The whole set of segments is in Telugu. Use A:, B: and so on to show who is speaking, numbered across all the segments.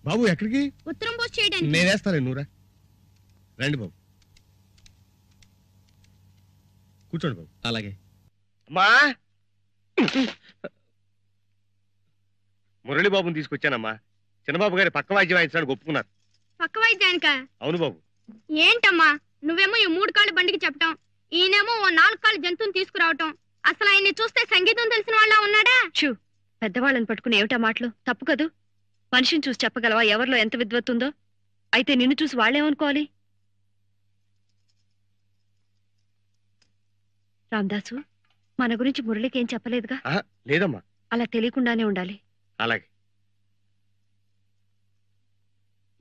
A: బాబు ఎక్కడికి?
B: ఉత్తరం పోస్ట్ చేయడానికి.
A: నేనేస్తాలే, నూరా రండి బాబు, కూర్చోండి బాబు.
C: అలాగే.
A: అమ్మా, మురళీబాబుని తీసుకొచ్చానమ్మా. చిన్నబాబు గారి పక్క వాయిద్యం వాయించడానికి ఒప్పుకున్నారు.
B: పక్క వాయిద్యానిక?
A: అవును బాబు.
B: ఏంటమ్మా నువ్వేమో ఈ 3 కాళ్ళ బండికి చెప్పటం, ఈయనేమో ఓ 4 కాళ్ళ జంతువుని తీసుకురావటం. అసలు ఆయన్ని చూస్తే సంగీతం తెలిసిన వాళ్ళ ఉన్నాడా?
D: షూ, పెద్దవాళ్ళని పట్టుకుని ఏమిటా మాటలు? తప్పు కదూ. మనిషిని చూసి చెప్పగలవా ఎవరిలో ఎంత విద్వత్తుందో? అయితే నిన్ను చూసి వాళ్ళేమనుకోవాలి? రామదాసు, మన గురించి మురళికి ఏం చెప్పలేదుగా?
A: లేదమ్మా.
D: అలా తెలియకుండానే ఉండాలి.
A: అలాగే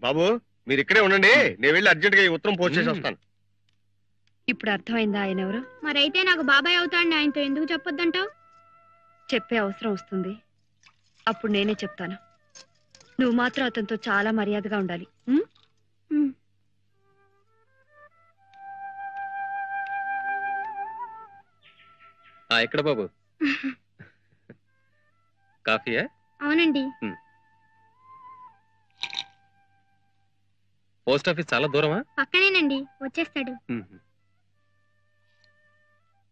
A: బాబు, మీరు ఇక్కడే ఉండండి, నేను వెళ్ళి అర్జెంట్ గా ఈ ఉత్తరం పోస్ట్ చేసి వస్తాను.
D: ఇప్పుడు అర్థమైందా ఆయన ఎవరు?
B: మరైతే నాకు బాబాయ్ అవుతాడని ఆయనతో ఎందుకు చెప్పొద్దంటావు?
D: చెప్పే అవసరం వస్తుంది, అప్పుడు నేనే చెప్తాను. నువ్వు మాత్రం అతనితో చాలా మర్యాదగా ఉండాలి.
C: ఎక్కడ బాబు? కాఫీయా?
B: అవునండి.
C: పోస్ట్ ఆఫీస్ చాలా దూరమా?
B: పక్కనేనండి, వచ్చేస్తాడు.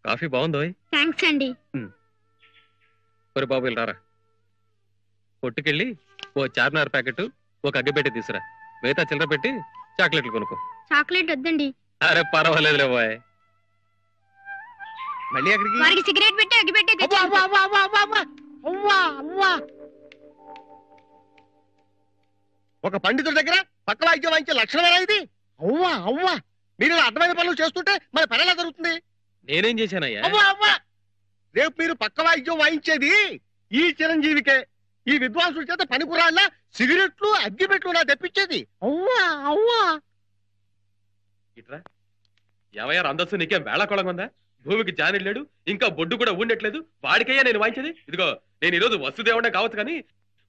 C: కాఫీ బాగుందో?
B: థ్యాంక్స్ అండి.
C: ఒరే బాబు, వెళ్ళరారా. కొట్టుకెళ్ళి ఓ చార్మినార్ ప్యాకెట్, ఒక అగ్గిపెట్టి తీసురా. మిగతా చిల్లర పెట్టి చాక్లెట్లు కొనుక్కో.
B: చాక్లెట్ వద్దండి.
C: అరే పర్వాలేదులే బాయ్.
A: మళ్ళీ ఎక్కడికి?
B: వారికి సిగరెట్ పెట్టి అగ్గి పెట్టి
A: ఒక పండితుడి దగ్గర పక్క వాయిద్యం వాయించే లక్షణమేనా ఇది? అవ్వా అవ్వా, మీరు ఇలా అర్థమైన పనులు చేస్తుంటే మన పని ఎలా జరుగుతుంది?
C: నేనేం చేశానయ్యా?
A: అవ్వా అవ్వా, రేపు మీరు పక్క వాయిద్యం వాయించేది ఈ చిరంజీవికే. ఈ విద్వాంసుల చేత పనికిరాళ్ళ సిగరెట్లు అగ్గిపెట్లు నా తెప్పించేది. అవ్వా అవ్వా.
C: ఇట్రా ఏమయ్యా రామదాసు, నీకేం వేళాకోళం ఉందా? భూమికి జానిళ్ళాడు, ఇంకా బొడ్డు కూడా ఉండట్లేదు, వాడికయ్యా నేను వాయించేది. ఇదిగో, నేను ఈరోజు వసుదేవుడే కావచ్చు కానీ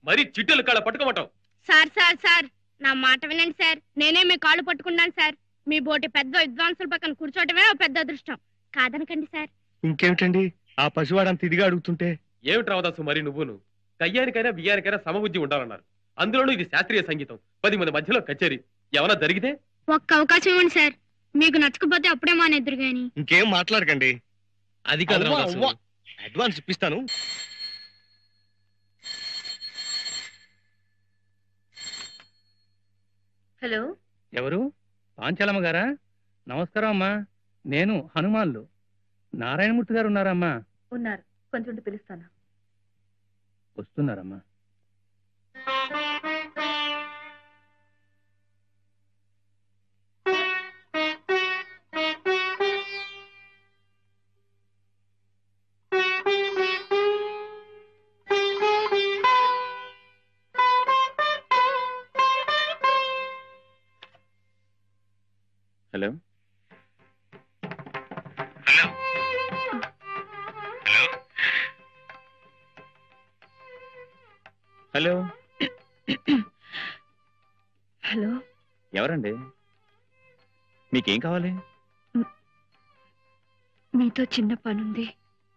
C: మరీ చిట్టెలు కాళ్ళ పట్టుకోమంటావు.
B: సార్ సార్ సార్, నా మాట వినండి సార్. నేనే మీ కాళ్ళు పట్టుకున్నాను సార్. మీ బోటి పెద్ద విద్వాంసుల పక్కన కూర్చోవటమే పెద్ద అదృష్టం. కాదనకండి సార్.
A: ఇంకేమిటండి ఆ పసివాడంత ఇదిగా అడుగుతుంటే?
C: ఏమిటి రామదాసు మరి నువ్వును? కయ్యానికైనా బియ్యానికైనా సమబుద్ధి ఉండాలన్నారు. అందులోనూ ఇది శాస్త్రీయ సంగీతం, 10 మంది మధ్యలో కచేరీ. ఏమన్నా జరిగితే?
B: ఒక్క అవకాశం ఇవ్వండి సార్. మీకు నచ్చకపోతే అప్పుడే మానేద్దరు గాని.
A: ఇంకేం మాట్లాడకండి.
C: అది కాదు రామదాసు,
A: అడ్వాన్స్ ఇప్పిస్తాను.
D: హలో,
E: ఎవరు? పాంచాలమ్మ గారా? నమస్కారం అమ్మా, నేను హనుమాన్లు. నారాయణమూర్తి గారు ఉన్నారమ్మా?
D: ఉన్నారు, కొంచెం పిలుస్తాను.
E: వస్తున్నారమ్మా.
C: Hello
A: hello hello
C: hello
D: hello,
C: ఎవరండి? మీకేం కావాలి?
D: మీతో చిన్న పనుంది.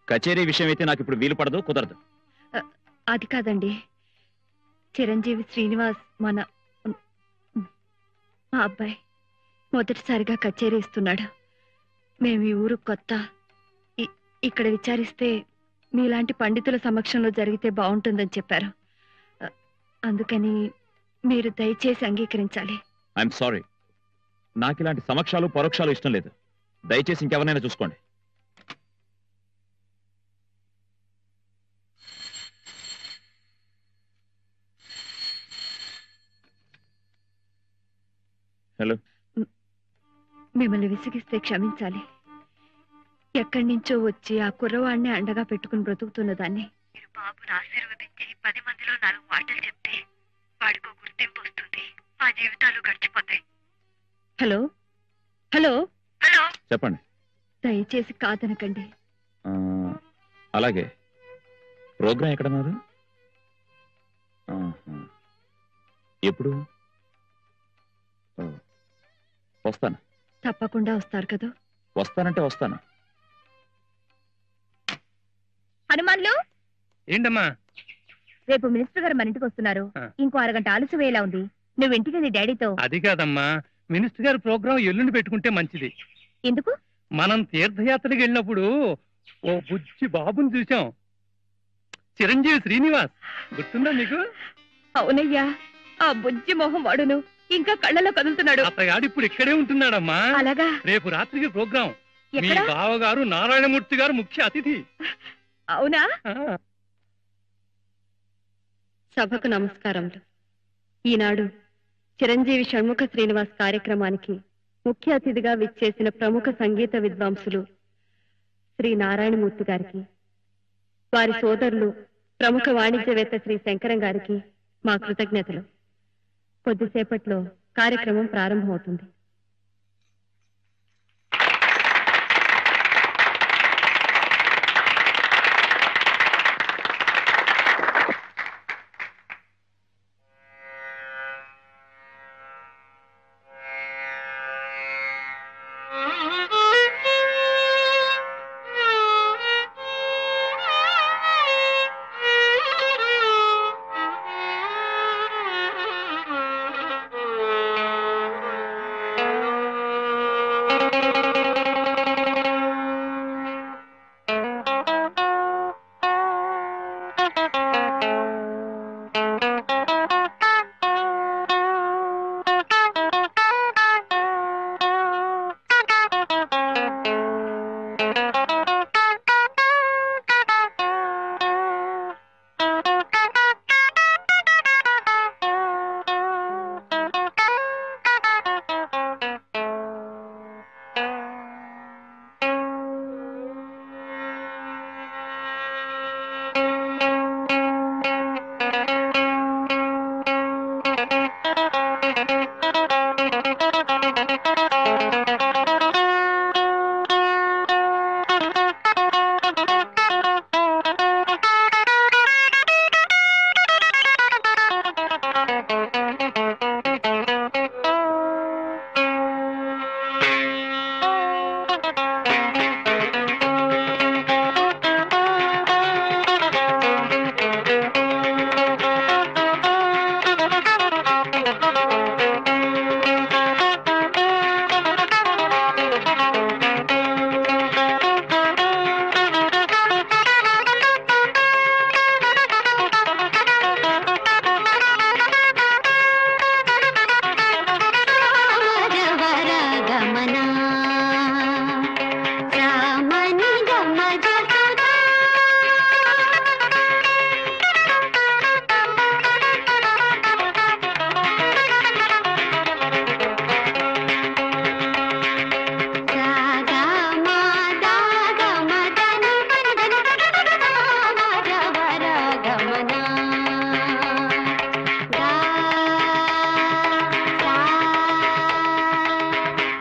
C: కచేరీ విషయం అయితే నాకు ఇప్పుడు వీలు పడదు, కుదరదు.
D: అది కాదండి, చిరంజీవి శ్రీనివాస్ మా అబ్బాయి మొదటిసారిగా కచేరీ ఇస్తున్నాడు. మేము ఈ ఊరు కొత్త. ఇక్కడ విచారిస్తే మీలాంటి పండితుల సమక్షంలో జరిగితే బాగుంటుందని చెప్పారు. అందుకని మీరు దయచేసి అంగీకరించాలి.
C: ఐఎమ్ సారీ, నాకు ఇలాంటి సమక్షాలు పరోక్షాలు ఇష్టం లేదు. దయచేసి ఇంకెవరైనా చూసుకోండి. హలో,
D: మిమ్మల్ని విసిగిస్తే క్షమించాలి. ఎక్కడి నుంచో వచ్చి ఆ కుర్రవాడిని అండగా పెట్టుకుని బ్రతుకుతున్న దాన్ని మీరు బాబును ఆశీర్వదించి 10 మందిలో 4 మాటలు చెప్తే వాడికో గుర్తింపు వస్తుంది. మా జీవితాలు గడిచిపోతాయి. హలో హలో హలో,
C: చెప్పండి.
D: దయచేసి కాదనకండి.
C: అలాగే. ప్రోగ్రాం ఎక్కడన్నారు? ఎప్పుడు? వస్తాను.
D: తప్పకుండా వస్తారు కదా?
C: వస్తానంటే వస్తాను.
B: హనుమాన్లు,
E: ఏంటమ్మా?
D: రేపు మినిస్టర్ గారు మన ఇంటికి వస్తున్నారు. ఇంకో అరగంట ఆలస్యం వేలా ఉంది. నువ్వు ఇంటికి వెళ్ళి డాడీతో.
E: అది కాదమ్మా, మినిస్టర్ గారి ప్రోగ్రాం ఎల్లుండి పెట్టుకుంటే మంచిది.
D: ఎందుకు?
E: మనం తీర్థయాత్రకి వెళ్ళినప్పుడు ఓ బుజ్జి బాబుని చూసాం, చిరంజీవి శ్రీనివాస్. గుర్తుందా నీకు?
D: అవునయ్యా, ఆ బుజ్జి మొహం వాడును ఇంకా కళ్ళలో కదులుతున్నాడు.
E: అతగాడు ఇప్పుడు ఇక్కడే ఉంటున్నాడమ్మా.
D: అలాగా?
E: రేపు రాత్రికి ప్రోగ్రాం. మీ బావగారు నారాయణమూర్తి గారు ముఖ్య అతిథి.
D: అవునా?
F: సభకు నమస్కారములు. ఈనాడు చిరంజీవి షణ్ముఖ శ్రీనివాస్ కార్యక్రమానికి ముఖ్య అతిథిగా విచ్చేసిన ప్రముఖ సంగీత విద్వాంసులు శ్రీ నారాయణమూర్తి గారికి, వారి సోదరులు ప్రముఖ వాణిజ్యవేత్త శ్రీ శంకరం గారికి మా కృతజ్ఞతలు. కొద్దిసేపట్లో కార్యక్రమం ప్రారంభమవుతుంది.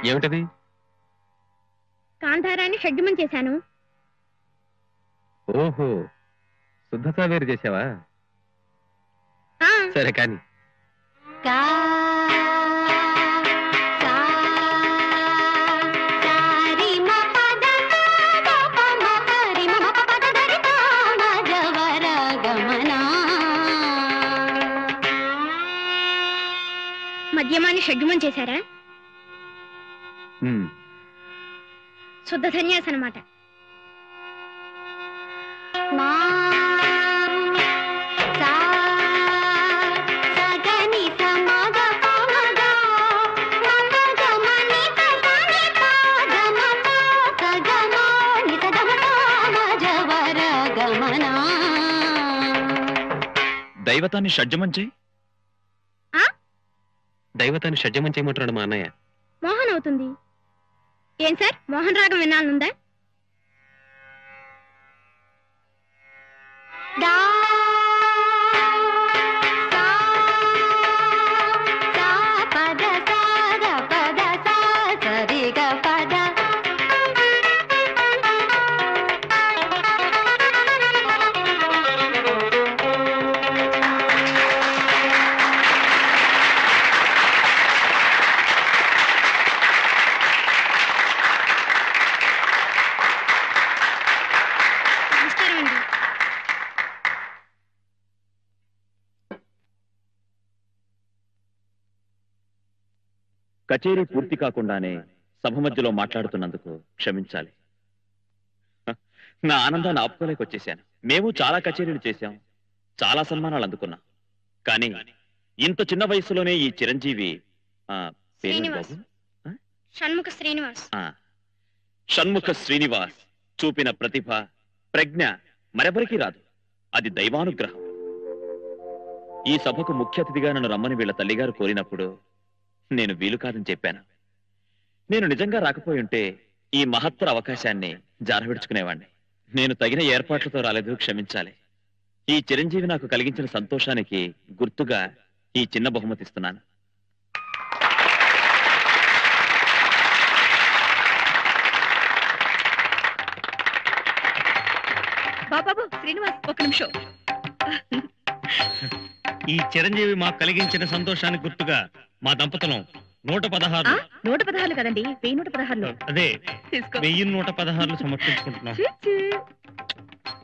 C: ఏమిటది?
B: కాంతారాన్ని షడ్జమం చేశాను.
C: ఓహో, శుద్ధత వేరు చేసావా? సరే కానీ.
B: మధ్యమాన్ని షడ్జమం చేశారా? శుద్ధ సన్యాసి అన్నమాట.
C: దైవతాన్ని షడ్జమం చేయి. దైవతాన్ని షడ్జమం చేయమంటున్నాడు మా అన్నయ్య.
B: మోహన్ అవుతుంది. ఏం సార్, మోహన్ రాగం వినాలనుందా?
G: కచేరీ పూర్తి కాకుండానే సభ మధ్యలో మాట్లాడుతున్నందుకు క్షమించాలి. నా ఆనందాన్ని ఆపుకోలేకొచ్చేశాను. మేము చాలా కచేరీలు చేశాం, చాలా సన్మానాలు అందుకున్నాం. కానీ ఇంత చిన్న వయసులోనే ఈ చిరంజీవి
B: షణ్ముఖ శ్రీనివాస్
G: షణ్ముఖ శ్రీనివాస్ చూపిన ప్రతిభ, ప్రజ్ఞ మరెవరికీ రాదు. అది దైవానుగ్రహం. ఈ సభకు ముఖ్య అతిథిగా నన్ను రమ్మని వీళ్ళ తల్లిగారు కోరినప్పుడు నేను వీలు కాదని చెప్పాను. నేను నిజంగా రాకపోయి ఉంటే ఈ మహత్తర అవకాశాన్ని జారవిడుచుకునేవాణ్ణి. నేను తగిన ఏర్పాట్లతో రాలేదు, క్షమించాలి. ఈ చిరంజీవి నాకు కలిగించిన సంతోషానికి గుర్తుగా ఈ చిన్న బహుమతి ఇస్తున్నాను.
D: బాబు శ్రీనివాస్, ఒక నిమిషం.
E: ఈ చిరంజీవి మాకు కలిగించిన సంతోషానికి గుర్తుగా మా దంపతులం 116
D: 116 కదండి, 1116.
E: అదే
D: తీసుకో.
E: 1116 సమర్పించుకుంటున్నాం.